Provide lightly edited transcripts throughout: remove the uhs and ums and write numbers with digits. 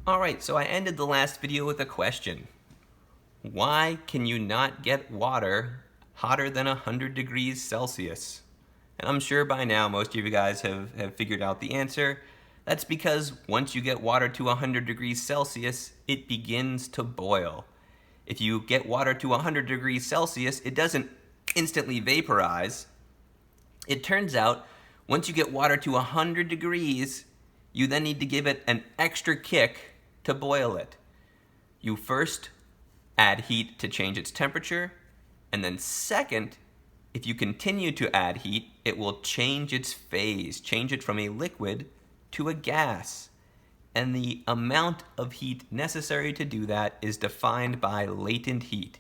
Alright, so I ended the last video with a question. Why can you not get water hotter than 100 degrees Celsius? And I'm sure by now most of you guys have figured out the answer. That's because once you get water to 100 degrees Celsius, it begins to boil. If you get water to 100 degrees Celsius, it doesn't instantly vaporize. It turns out, once you get water to 100 degrees, you then need to give it an extra kick to boil it. You first add heat to change its temperature, and then second, if you continue to add heat, it will change its phase, change it from a liquid to a gas. And the amount of heat necessary to do that is defined by latent heat,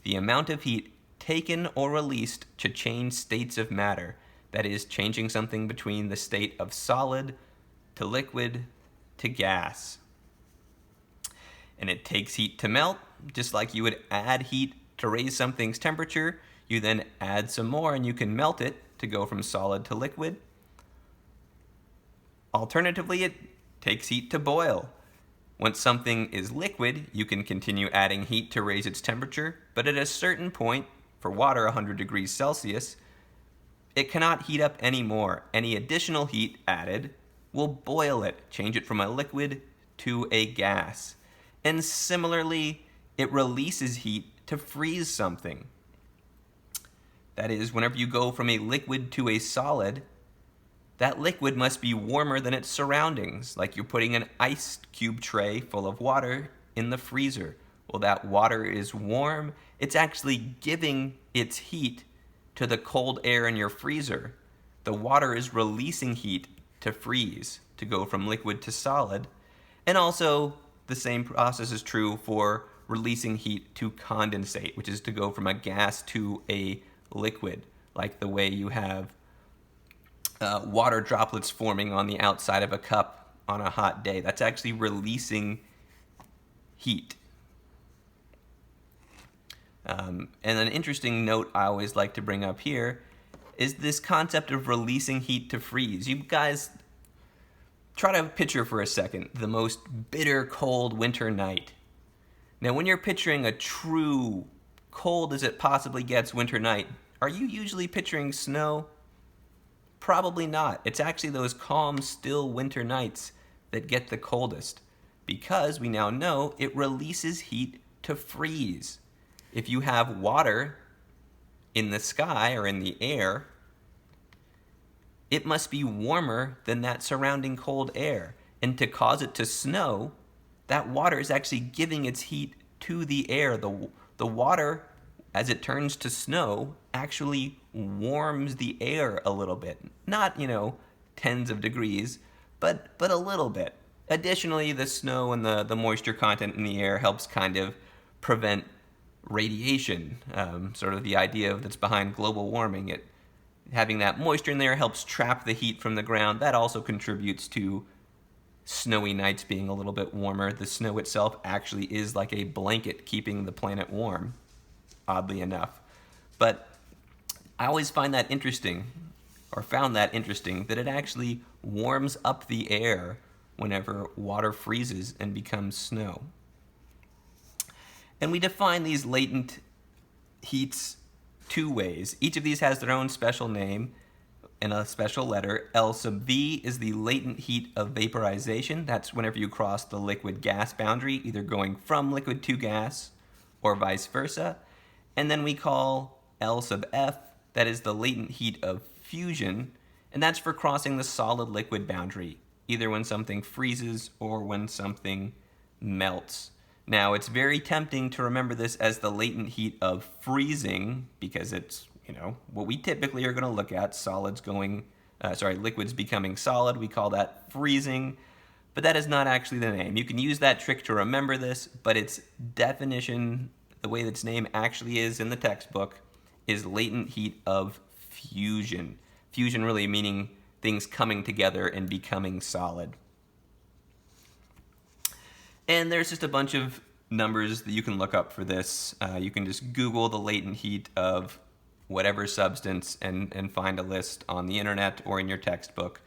the amount of heat taken or released to change states of matter, that is, changing something between the state of solid to liquid to gas. And it takes heat to melt, just like you would add heat to raise something's temperature. You then add some more and you can melt it to go from solid to liquid. Alternatively, it takes heat to boil. Once something is liquid, you can continue adding heat to raise its temperature, but at a certain point, for water 100 degrees Celsius, it cannot heat up anymore. Any additional heat added will boil it, change it from a liquid to a gas. And similarly, it releases heat to freeze something. That is, whenever you go from a liquid to a solid, that liquid must be warmer than its surroundings, like you're putting an ice cube tray full of water in the freezer. Well, that water is warm. It's actually giving its heat to the cold air in your freezer. The water is releasing heat to freeze, to go from liquid to solid. And also, the same process is true for releasing heat to condensate, which is to go from a gas to a liquid, like the way you have water droplets forming on the outside of a cup on a hot day. That's actually releasing heat. And an interesting note I always like to bring up here is this concept of releasing heat to freeze. You guys try to picture for a second the most bitter cold winter night. Now, when you're picturing a true cold as it possibly gets winter night, are you usually picturing snow? Probably not. It's actually those calm, still winter nights that get the coldest, because we now know it releases heat to freeze. If you have water in the sky or in the air, it must be warmer than that surrounding cold air. And to cause it to snow, that water is actually giving its heat to the air. The water, as it turns to snow, actually warms the air a little bit. Not, tens of degrees, but a little bit. Additionally, the snow and the moisture content in the air helps kind of prevent radiation, sort of the idea that's behind global warming. Having that moisture in there helps trap the heat from the ground. That also contributes to snowy nights being a little bit warmer. The snow itself actually is like a blanket keeping the planet warm, oddly enough. But I always find that interesting, or found that interesting, that it actually warms up the air whenever water freezes and becomes snow. And we define these latent heats two ways. Each of these has their own special name and a special letter. L sub V is the latent heat of vaporization. That's whenever you cross the liquid-gas boundary, either going from liquid to gas or vice versa. And then we call L sub F, that is the latent heat of fusion, and that's for crossing the solid-liquid boundary, either when something freezes or when something melts. Now, it's very tempting to remember this as the latent heat of freezing, because it's, what we typically are going to look at, liquids becoming solid. We call that freezing, but that is not actually the name. You can use that trick to remember this, but its definition, the way that its name actually is in the textbook, is latent heat of fusion. Fusion really meaning things coming together and becoming solid. And there's just a bunch of numbers that you can look up for this. You can just Google the latent heat of whatever substance and find a list on the internet or in your textbook.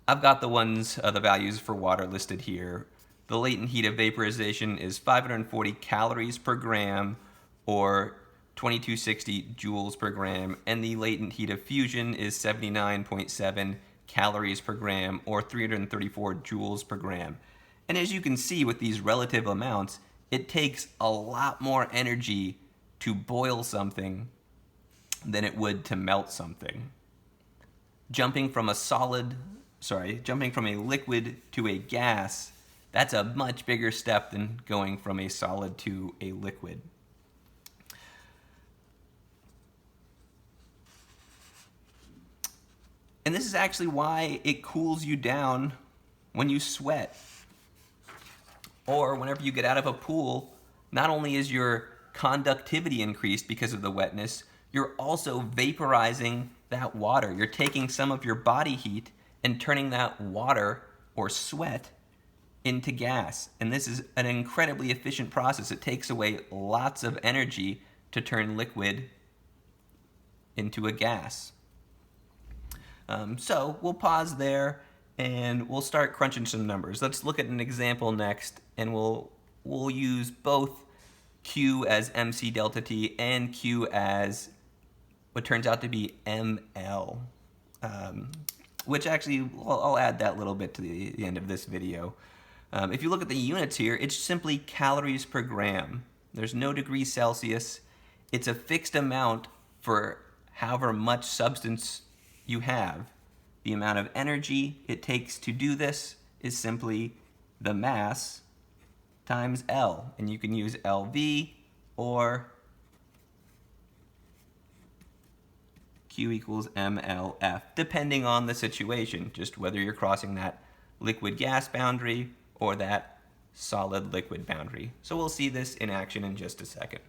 I've got the values for water listed here. The latent heat of vaporization is 540 calories per gram, or 2260 joules per gram, and the latent heat of fusion is 79.7 calories per gram, or 334 joules per gram. And as you can see with these relative amounts, it takes a lot more energy to boil something than it would to melt something. Jumping from a liquid to a gas, that's a much bigger step than going from a solid to a liquid. And this is actually why it cools you down when you sweat. Or whenever you get out of a pool, not only is your conductivity increased because of the wetness, you're also vaporizing that water. You're taking some of your body heat and turning that water or sweat into gas. And this is an incredibly efficient process. It takes away lots of energy to turn liquid into a gas. So we'll pause there and we'll start crunching some numbers. Let's look at an example next, and we'll use both Q as MC delta T and Q as what turns out to be ML, which actually I'll add that little bit to the end of this video. If you look at the units here, it's simply calories per gram. There's no degrees Celsius. It's a fixed amount for however much substance you have. The amount of energy it takes to do this is simply the mass times L. And you can use LV or Q equals MLF, depending on the situation, just whether you're crossing that liquid-gas boundary or that solid-liquid boundary. So we'll see this in action in just a second.